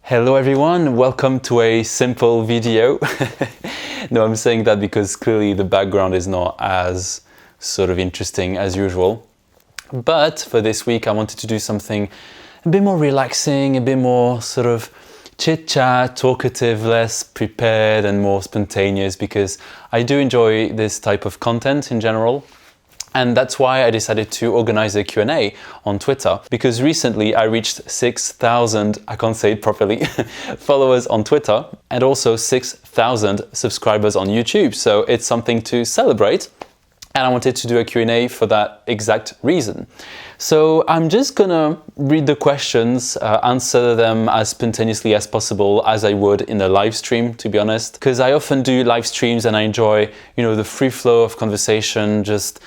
Hello everyone, welcome to a simple video. No, I'm saying that because clearly the background is not as sort of interesting as usual. But for this week I wanted to do something a bit more relaxing, a bit more sort of chit-chat, talkative, less prepared and more spontaneous, because I do enjoy this type of content in general. And that's why I decided to organize a Q&A on Twitter, because recently I reached 6,000, I can't say it properly, followers on Twitter, and also 6,000 subscribers on YouTube. So it's something to celebrate. And I wanted to do a Q&A for that exact reason. So I'm just gonna read the questions, answer them as spontaneously as possible, as I would in a live stream, to be honest. Because I often do live streams and I enjoy, the free flow of conversation, just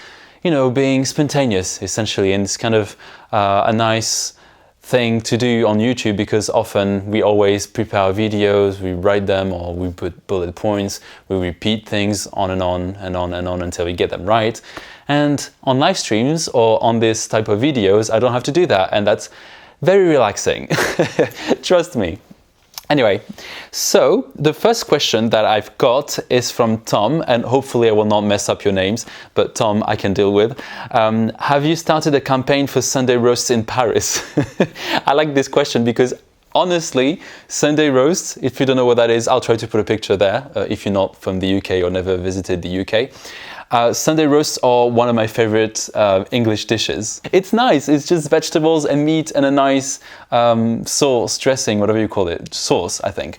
being spontaneous, essentially. And it's kind of a nice thing to do on YouTube, because often we always prepare videos, we write them, or we put bullet points, we repeat things on and on and on and on until we get them right. And on live streams or on this type of videos, I don't have to do that. And that's very relaxing. Trust me. Anyway, so the first question that I've got is from Tom, and hopefully I will not mess up your names, but Tom, I can deal with. Have you started a campaign for Sunday roasts in Paris? I like this question because honestly, Sunday roasts, if you don't know what that is, I'll try to put a picture there if you're not from the UK or never visited the UK. Sunday roasts are one of my favorite English dishes. It's nice, it's just vegetables and meat and a nice sauce, dressing, whatever you call it, sauce, I think.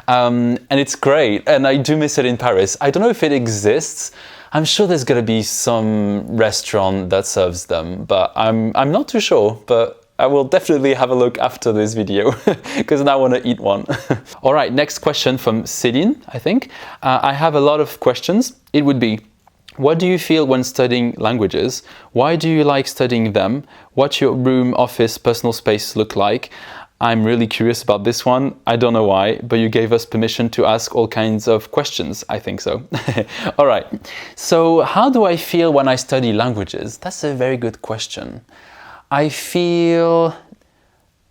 And it's great, and I do miss it in Paris. I don't know if it exists. I'm sure there's gonna be some restaurant that serves them, but I'm not too sure, but I will definitely have a look after this video, because now I want to eat one. All right, next question from Céline, I think. I have a lot of questions. It would be, what do you feel when studying languages? Why do you like studying them? What's your room, office, personal space look like? I'm really curious about this one. I don't know why, but you gave us permission to ask all kinds of questions. I think so. All right. So how do I feel when I study languages? That's a very good question. I feel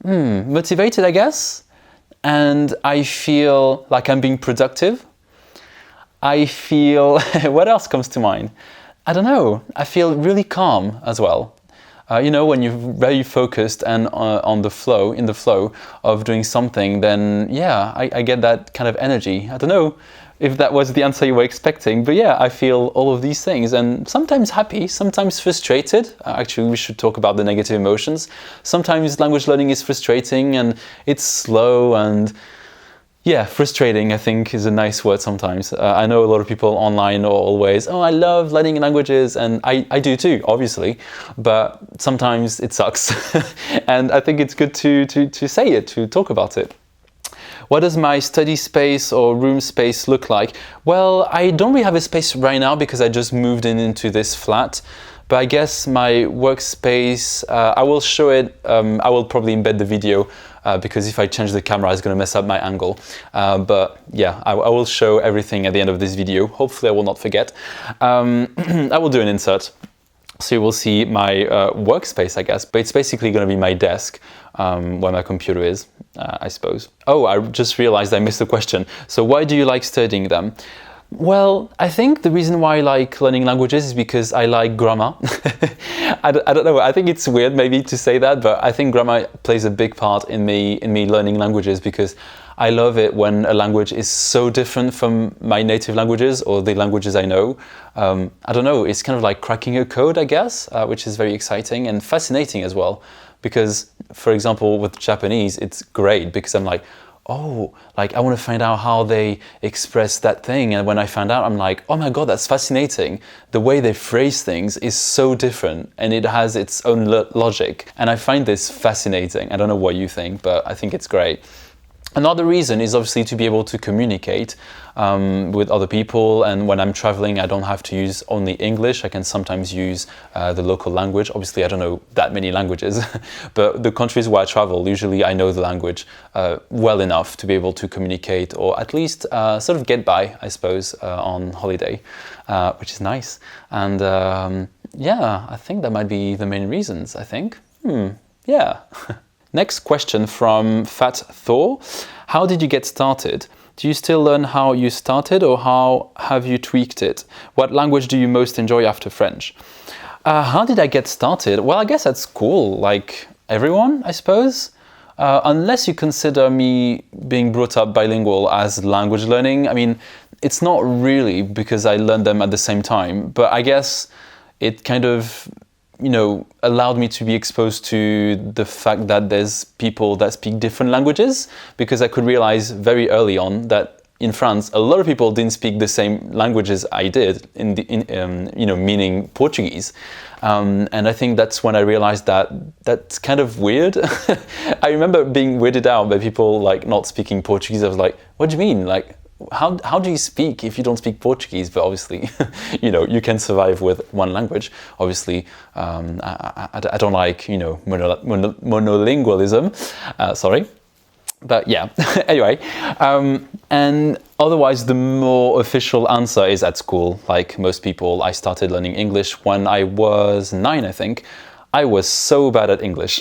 motivated, I guess. And I feel like I'm being productive. I feel, what else comes to mind? I don't know. I feel really calm as well. When you're very focused and in the flow of doing something, then yeah, I get that kind of energy. I don't know if that was the answer you were expecting, but yeah, I feel all of these things, and sometimes happy, sometimes frustrated. Actually, we should talk about the negative emotions. Sometimes language learning is frustrating and it's slow, and yeah, frustrating, I think, is a nice word sometimes. I know a lot of people online are always, oh, I love learning languages, and I do too, obviously, but sometimes it sucks. And I think it's good to say it, to talk about it. What does my study space or room space look like? Well, I don't really have a space right now because I just moved into this flat. But I guess my workspace, I will show it, I will probably embed the video because if I change the camera, it's going to mess up my angle. But yeah, I will show everything at the end of this video. Hopefully I will not forget. I will do an insert. So you will see my workspace, I guess. But it's basically going to be my desk where my computer is, I suppose. Oh, I just realized I missed the question. So why do you like studying them? Well, I think the reason why I like learning languages is because I like grammar. I don't know, I think it's weird maybe to say that, but I think grammar plays a big part in me learning languages, because I love it when a language is so different from my native languages or the languages I know. I don't know, it's kind of like cracking a code, I guess, which is very exciting and fascinating as well. Because, for example, with Japanese, it's great because I'm like, oh, like I want to find out how they express that thing. And when I found out, I'm like, oh my God, that's fascinating. The way they phrase things is so different and it has its own logic. And I find this fascinating. I don't know what you think, but I think it's great. Another reason is obviously to be able to communicate with other people, and when I'm traveling I don't have to use only English. I can sometimes use the local language. Obviously I don't know that many languages, but the countries where I travel, usually I know the language well enough to be able to communicate, or at least sort of get by, I suppose, on holiday, which is nice. And yeah, I think that might be the main reasons, I think. Yeah. Next question from Fat Thor. How did you get started? Do you still learn how you started, or how have you tweaked it? What language do you most enjoy after French? How did I get started? Well, I guess at school, like everyone, I suppose. Unless you consider me being brought up bilingual as language learning. I mean, it's not really, because I learned them at the same time, but I guess it kind of, you know, allowed me to be exposed to the fact that there's people that speak different languages, because I could realize very early on that in France, a lot of people didn't speak the same languages I did, you know, meaning Portuguese. And I think that's when I realized that that's kind of weird. I remember being weirded out by people like not speaking Portuguese. I was like, what do you mean? Like, how do you speak if you don't speak Portuguese? But obviously, you know, you can survive with one language. Obviously, I don't like, you know, monolingualism. Sorry. But yeah, anyway, and otherwise the more official answer is at school. Like most people, I started learning English when I was 9, I think. I was so bad at English,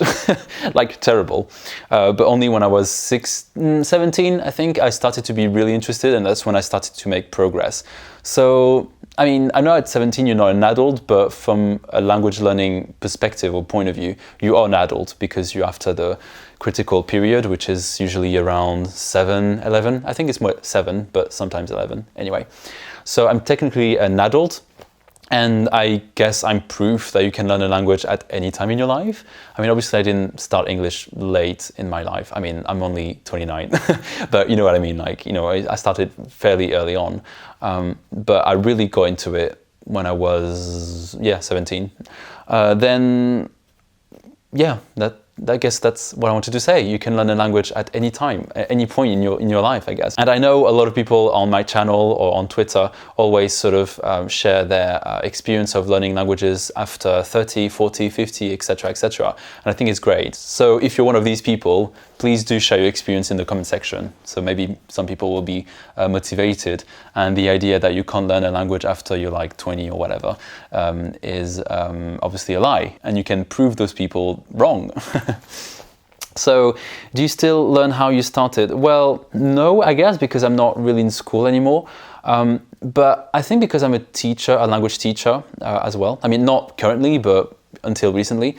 like terrible. But only when I was 17, I think, I started to be really interested, and that's when I started to make progress. So, I mean, I know at 17 you're not an adult, but from a language learning perspective or point of view, you are an adult, because you're after the critical period, which is usually around 7, 11. I think it's more 7, but sometimes 11. Anyway, so I'm technically an adult. And I guess I'm proof that you can learn a language at any time in your life. I mean, obviously I didn't start English late in my life. I mean, I'm only 29, but you know what I mean? Like, you know, I started fairly early on, but I really got into it when I was, 17. Then, yeah, I guess that's what I wanted to say. You can learn a language at any time, at any point in your life, I guess. And I know a lot of people on my channel or on Twitter always sort of share their experience of learning languages after 30, 40, 50, etc., etc. And I think it's great. So if you're one of these people, please do share your experience in the comment section. So maybe some people will be motivated. And the idea that you can't learn a language after you're like 20 or whatever is obviously a lie. And you can prove those people wrong. So, do you still learn how you started? Well, no, I guess, because I'm not really in school anymore. But I think because I'm a teacher, a language teacher as well. I mean, not currently, but until recently.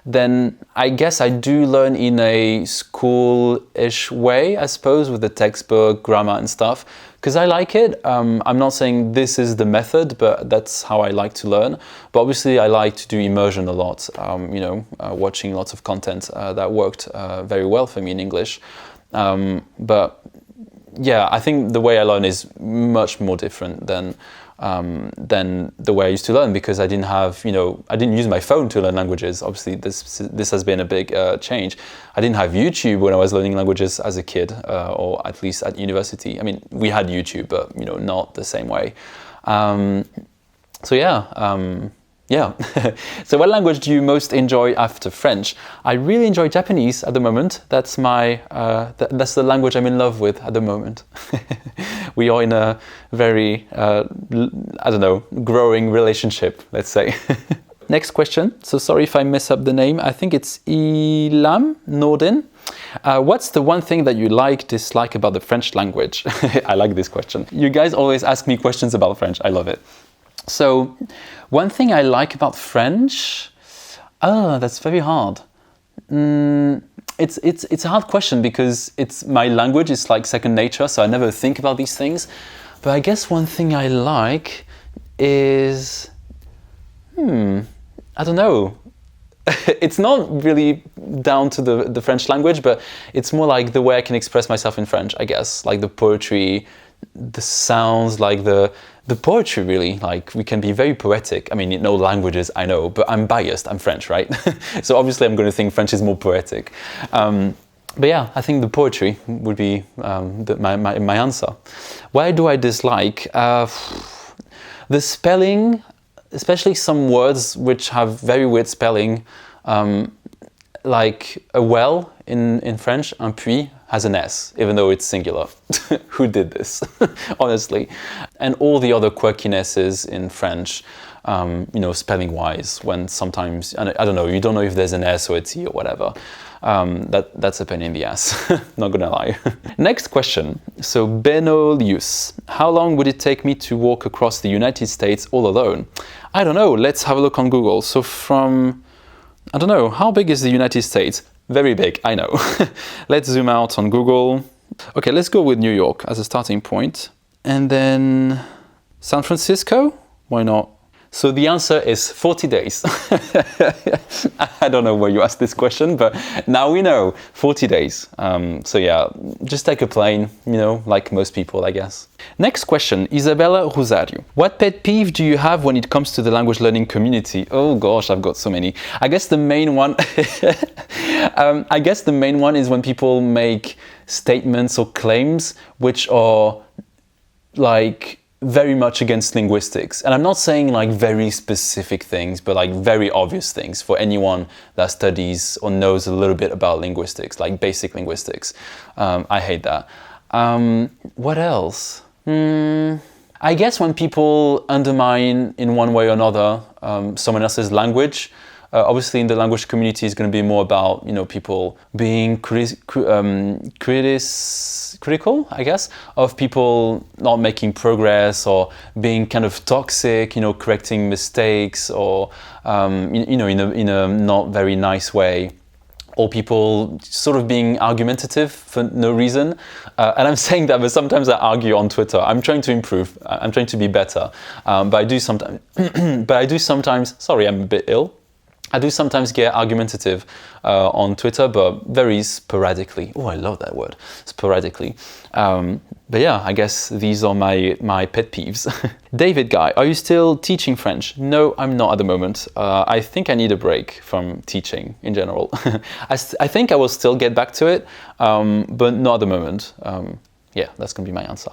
Then I guess I do learn in a school-ish way, I suppose, with the textbook, grammar and stuff, because I like it. I'm not saying this is the method, but that's how I like to learn. But obviously I like to do immersion a lot, you know, watching lots of content that worked very well for me in English. But yeah, I think the way I learn is much more different than the way I used to learn, because I didn't have, you know, I didn't use my phone to learn languages. Obviously, this has been a big change. I didn't have YouTube when I was learning languages as a kid, or at least at university. I mean, we had YouTube, but you know, not the same way. So yeah. Yeah. So what language do you most enjoy after French? I really enjoy Japanese at the moment. That's my that's the language I'm in love with at the moment. We are in a very I don't know, growing relationship, let's say. Next question. So sorry if I mess up the name. I think it's Ilam Norden. What's the one thing that you like, dislike about the French language? I like this question. You guys always ask me questions about French. I love it. So, one thing I like about French, that's very hard. It's a hard question, because it's my language. It's like second nature, so I never think about these things. But I guess one thing I like is, I don't know. It's not really down to the French language, but it's more like the way I can express myself in French, I guess. Like the poetry, the sounds, like the poetry, really. Like, we can be very poetic. I mean, in all languages, I know, but I'm biased. I'm French, right? So obviously I'm going to think French is more poetic. But yeah, I think the poetry would be my answer. Why do I dislike? The spelling, especially some words which have very weird spelling, like a well in French, un puits, has an S, even though it's singular. Who did this? Honestly. And all the other quirkinesses in French, you know, spelling wise, when sometimes, I don't know, you don't know if there's an S or a T or whatever. That's a pain in the ass, not gonna lie. Next question. So Benolius, how long would it take me to walk across the United States all alone? I don't know, let's have a look on Google. So from, I don't know, how big is the United States? Very big, I know. Let's zoom out on Google. Okay, let's go with New York as a starting point. And then San Francisco? Why not? So the answer is 40 days. I don't know why you asked this question, but now we know, 40 days. So yeah, just take a plane, you know, like most people, I guess. Next question, Isabella Rosario. What pet peeve do you have when it comes to the language learning community? Oh gosh, I've got so many. I guess the main one, is when people make statements or claims which are like very much against linguistics. And I'm not saying like very specific things, but like very obvious things for anyone that studies or knows a little bit about linguistics, like basic linguistics. I hate that. What else? I guess when people undermine in one way or another someone else's language. Obviously, in the language community, is going to be more about, you know, people being critical, I guess, of people not making progress or being kind of toxic, you know, correcting mistakes or, you know, in a not very nice way. Or people sort of being argumentative for no reason. And I'm saying that, but sometimes I argue on Twitter. I'm trying to improve. I'm trying to be better. But I do sometimes, sorry, I'm a bit ill. I do sometimes get argumentative on Twitter, but very sporadically. Oh, I love that word, sporadically. But yeah, I guess these are my pet peeves. David Guy, are you still teaching French? No, I'm not at the moment. I think I need a break from teaching in general. I think I will still get back to it, but not at the moment. Yeah, that's going to be my answer.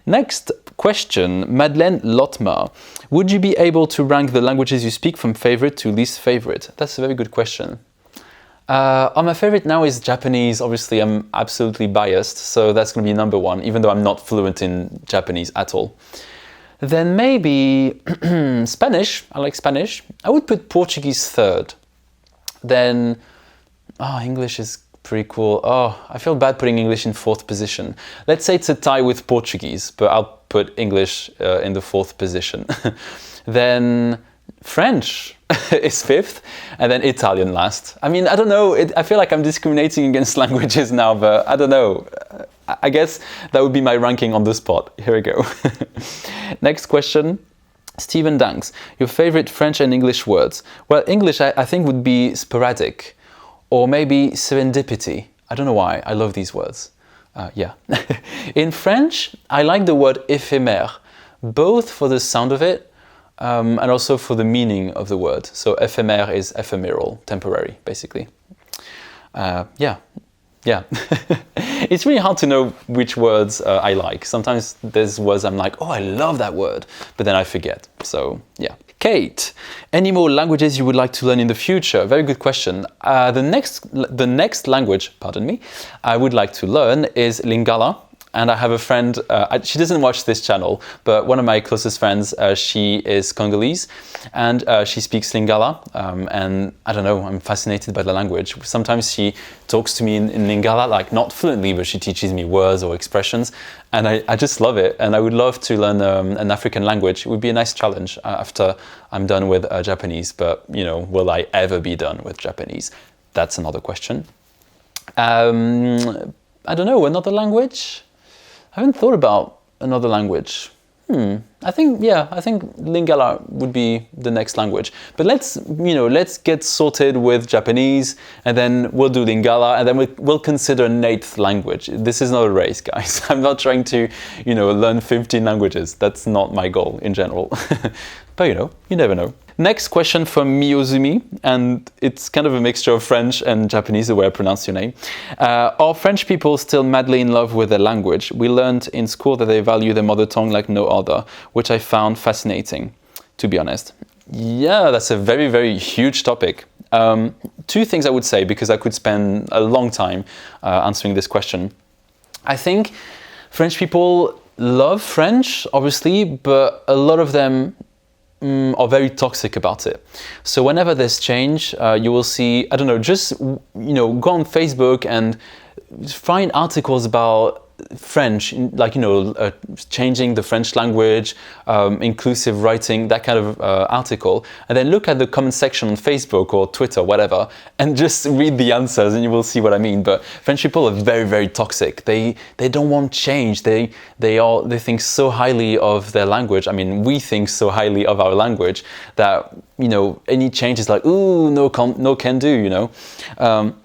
Next question, Madeleine Lotma. Would you be able to rank the languages you speak from favorite to least favorite? That's a very good question. My favorite now is Japanese. Obviously, I'm absolutely biased, so that's going to be number one, even though I'm not fluent in Japanese at all. Then maybe Spanish. I like Spanish. I would put Portuguese third. Then, English is pretty cool. Oh, I feel bad putting English in fourth position. Let's say it's a tie with Portuguese, but I'll put English in the fourth position. Then French is fifth, and then Italian last. I mean, I don't know. I feel like I'm discriminating against languages now, but I don't know. I guess that would be my ranking on the spot. Here we go. Next question. Stephen Danks, your favorite French and English words? Well, English I think would be sporadic. Or maybe serendipity. I don't know why, I love these words. Yeah. In French, I like the word éphémère, both for the sound of it and also for the meaning of the word. So éphémère is ephemeral, temporary, basically. Yeah. It's really hard to know which words I like. Sometimes there's words I'm like, oh, I love that word, but then I forget. So, yeah. Kate, any more languages you would like to learn in the future? Very good question. The next language, pardon me, I would like to learn is Lingala. And I have a friend, she doesn't watch this channel, but one of my closest friends, she is Congolese and she speaks Lingala. And I don't know, I'm fascinated by the language. Sometimes she talks to me in Lingala, like not fluently, but she teaches me words or expressions. And I just love it. And I would love to learn an African language. It would be a nice challenge after I'm done with Japanese. But, you know, will I ever be done with Japanese? That's another question. I don't know, another language? I haven't thought about another language. I think Lingala would be the next language. But let's get sorted with Japanese, and then we'll do Lingala, and then we'll consider an eighth language. This is not a race, guys. I'm not trying to, learn 15 languages. That's not my goal in general. But you never know. Next question from Miyozumi, and it's kind of a mixture of French and Japanese, the way I pronounce your name. Are French people still madly in love with their language? We learned in school that they value their mother tongue like no other, which I found fascinating, to be honest. Yeah, that's a very, very huge topic. Two things I would say, because I could spend a long time answering this question. I think French people love French, obviously, but a lot of them are very toxic about it. So whenever there's change, you will see, I don't know, just, you know, go on Facebook and find articles about French, like, you know, changing the French language, inclusive writing, that kind of article, and then look at the comment section on Facebook or Twitter, whatever, and just read the answers and you will see what I mean. But French people are very, very toxic. They don't want change. They think so highly of their language. I mean, we think so highly of our language that, you know, any change is like, ooh, no can do, you know.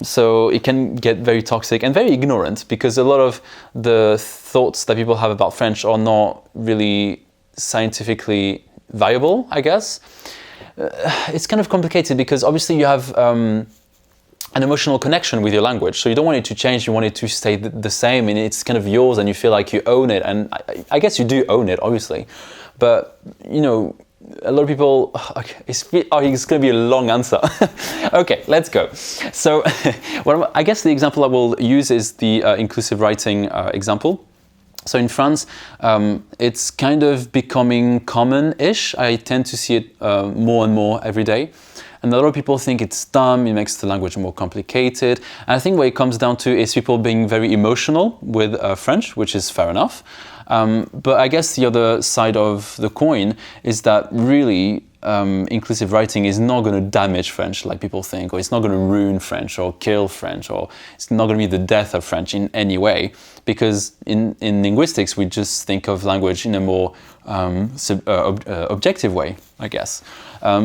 So it can get very toxic and very ignorant, because a lot of the thoughts that people have about French are not really scientifically viable, I guess. It's kind of complicated because obviously you have an emotional connection with your language, so you don't want it to change, you want it to stay the same, and it's kind of yours and you feel like you own it, and I guess you do own it, obviously. But, you know, a lot of people, okay, it's going to be a long answer. Okay, let's go. So, well, I guess the example I will use is the inclusive writing example. So in France, it's kind of becoming common-ish. I tend to see it more and more every day. And a lot of people think it's dumb, it makes the language more complicated. And I think what it comes down to is people being very emotional with French, which is fair enough. But I guess the other side of the coin is that really inclusive writing is not going to damage French like people think, or it's not going to ruin French or kill French, or it's not going to be the death of French in any way, because in linguistics we just think of language in a more objective way, I guess.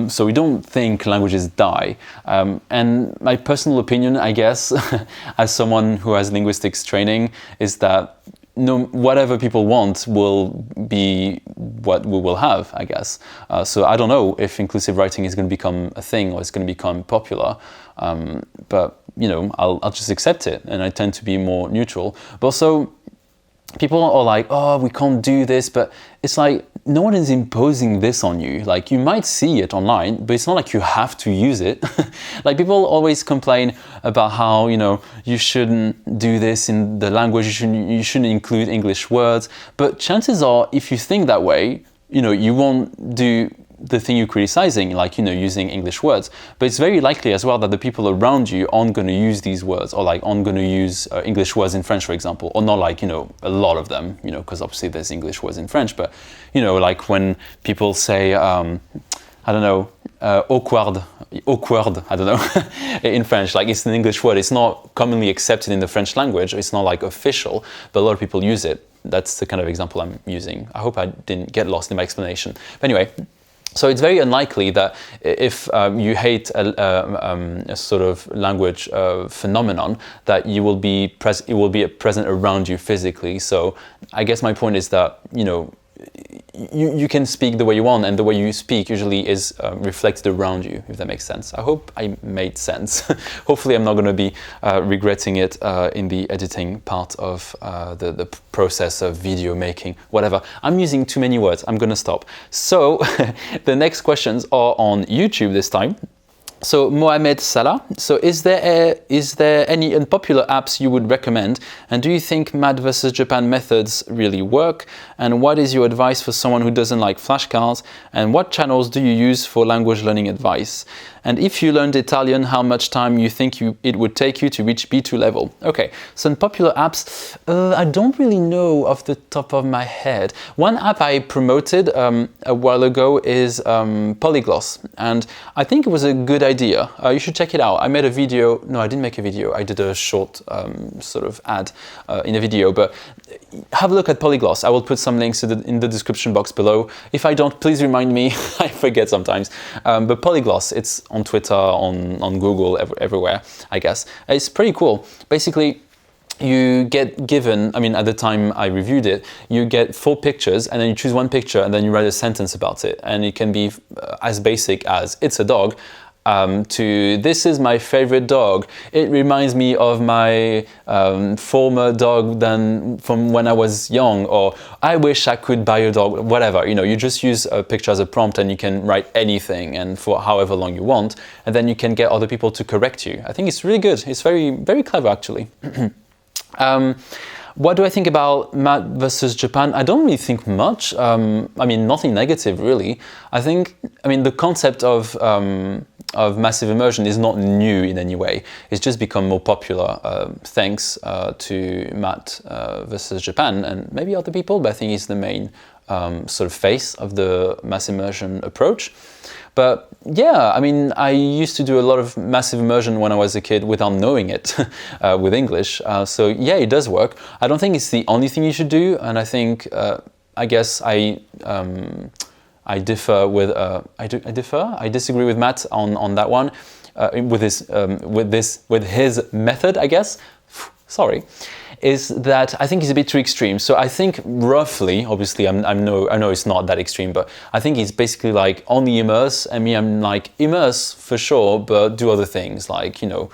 So we don't think languages die. And my personal opinion, I guess, as someone who has linguistics training, is that whatever people want will be what we will have, I guess. So I don't know if inclusive writing is going to become a thing or it's going to become popular, but you know, I'll just accept it, and I tend to be more neutral. But also, people are like, oh, we can't do this, but it's like, no one is imposing this on you. Like, you might see it online, but it's not like you have to use it. Like, people always complain about how, you know, you shouldn't do this in the language, you shouldn't include English words. But chances are, if you think that way, you know, you won't do the thing you're criticizing, like, you know, using English words. But it's very likely as well that the people around you aren't going to use these words, or like aren't going to use English words in French, for example, or not like, you know, a lot of them, you know, because obviously there's English words in French, but, you know, like when people say, I don't know, awkward, I don't know, in French, like it's an English word, it's not commonly accepted in the French language, it's not like official, but a lot of people use it. That's the kind of example I'm using. I hope I didn't get lost in my explanation. But anyway, so it's very unlikely that if you hate a sort of language phenomenon, that it will be present around you physically. So I guess my point is that, you know, you can speak the way you want, and the way you speak usually is reflected around you, if that makes sense. I hope I made sense. Hopefully I'm not going to be regretting it in the editing part of the process of video making, whatever. I'm using too many words, I'm going to stop. So the next questions are on YouTube this time. So Mohamed Salah, so is there any unpopular apps you would recommend, and do you think Mad vs Japan methods really work, and what is your advice for someone who doesn't like flashcards, and what channels do you use for language learning advice, and if you learned Italian, how much time you think it would take you to reach B2 level? Okay, so unpopular apps, I don't really know off the top of my head. One app I promoted a while ago is Polygloss, and I think it was a good idea. You should check it out. I made a video, no, I didn't make a video, I did a short sort of ad in a video, but have a look at Polygloss. I will put some links in the description box below. If I don't, please remind me, I forget sometimes. But Polygloss, it's on Twitter, on Google, everywhere, I guess. It's pretty cool. Basically, you get given, I mean, at the time I reviewed it, you get 4 pictures, and then you choose one picture, and then you write a sentence about it. And it can be as basic as, it's a dog, to this is my favorite dog. It reminds me of my former dog from when I was young, or I wish I could buy a dog, whatever. You know, you just use a picture as a prompt, and you can write anything, and for however long you want, and then you can get other people to correct you. I think it's really good. It's very, very clever, actually. What do I think about Matt versus Japan? I don't really think much. I mean, nothing negative really. I mean, the concept of massive immersion is not new in any way. It's just become more popular thanks to Matt versus Japan and maybe other people, but I think he's the main sort of face of the mass immersion approach. But yeah, I mean, I used to do a lot of massive immersion when I was a kid without knowing it with English. So yeah, it does work. I don't think it's the only thing you should do, and I think I guess I differ with I disagree with Matt on that one with his method, I guess. Sorry. Is that I think he's a bit too extreme. So I think roughly, obviously I know it's not that extreme, but I think he's basically like only immerse, and me I'm like immerse for sure, but do other things like, you know,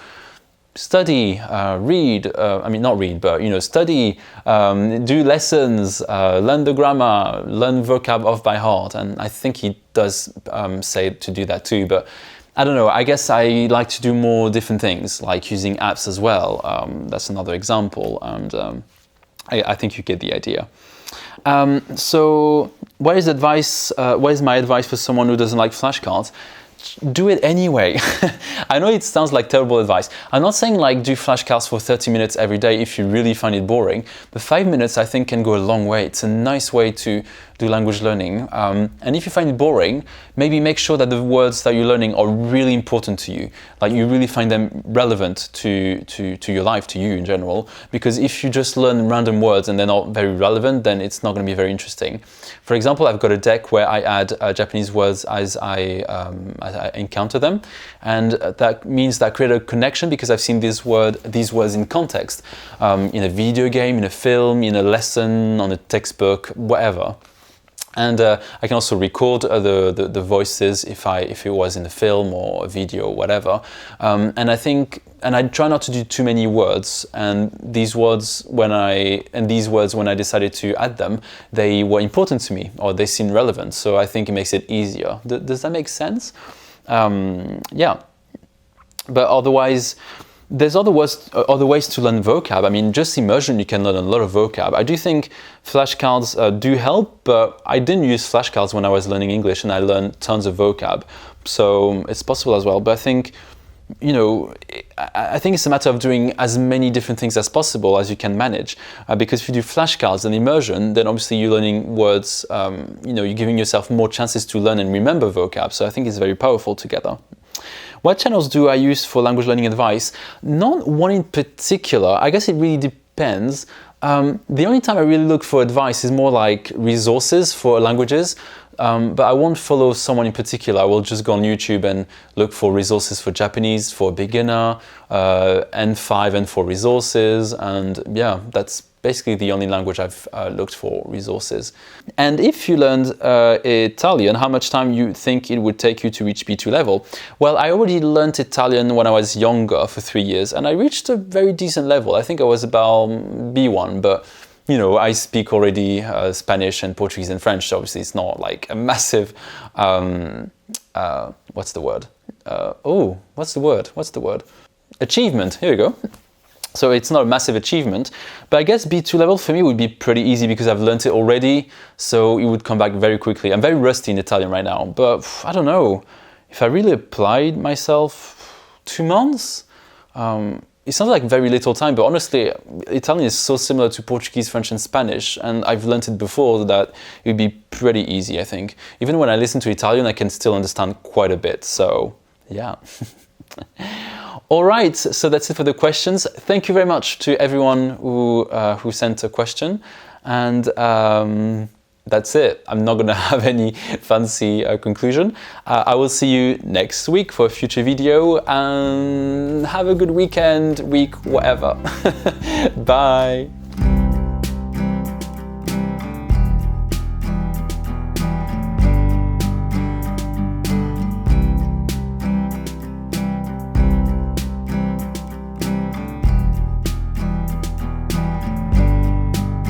study, read, I mean not read, but you know, study, do lessons, learn the grammar, learn vocab off by heart, and I think he does say to do that too, but I don't know, I guess I like to do more different things, like using apps as well. That's another example, and I think you get the idea. So what is my advice for someone who doesn't like flashcards? Do it anyway. I know it sounds like terrible advice. I'm not saying like do flashcards for 30 minutes every day if you really find it boring, but 5 minutes I think can go a long way. It's a nice way to do language learning. And if you find it boring, maybe make sure that the words that you're learning are really important to you. Like you really find them relevant to your life, to you in general. Because if you just learn random words and they're not very relevant, then it's not going to be very interesting. For example, I've got a deck where I add Japanese words as I encounter them. And that means that I create a connection because I've seen these words in context, in a video game, in a film, in a lesson, on a textbook, whatever. And I can also record the voices if it was in a film or a video or whatever. And I try not to do too many words. And these words, when I decided to add them, they were important to me, or they seemed relevant. So I think it makes it easier. Does that make sense? Yeah. But otherwise, there's other ways to learn vocab. I mean, just immersion, you can learn a lot of vocab. I do think flashcards do help, but I didn't use flashcards when I was learning English, and I learned tons of vocab. So it's possible as well. But I think, you know, I think it's a matter of doing as many different things as possible as you can manage. Because if you do flashcards and immersion, then obviously you're learning words, you know, you're giving yourself more chances to learn and remember vocab. So I think it's very powerful together. What channels do I use for language learning advice? Not one in particular. I guess it really depends. The only time I really look for advice is more like resources for languages. But I won't follow someone in particular. I will just go on YouTube and look for resources for Japanese, for beginner, N5 and for resources. And yeah, that's basically the only language I've looked for resources. And if you learned Italian, how much time you think it would take you to reach B2 level? Well, I already learned Italian when I was younger for 3 years, and I reached a very decent level. I think I was about B1, but you know, I speak already Spanish and Portuguese and French, so obviously it's not like a massive, what's the word? Achievement, here we go. So it's not a massive achievement, but I guess B2 level for me would be pretty easy because I've learned it already, so it would come back very quickly. I'm very rusty in Italian right now, but I don't know, if I really applied myself 2 months, it sounds like very little time, but honestly, Italian is so similar to Portuguese, French and Spanish, and I've learned it before that it would be pretty easy, I think. Even when I listen to Italian, I can still understand quite a bit, so yeah. All right, so that's it for the questions. Thank you very much to everyone who sent a question, and that's it. I'm not gonna have any fancy conclusion. I will see you next week for a future video, and have a good weekend, week, whatever. Bye.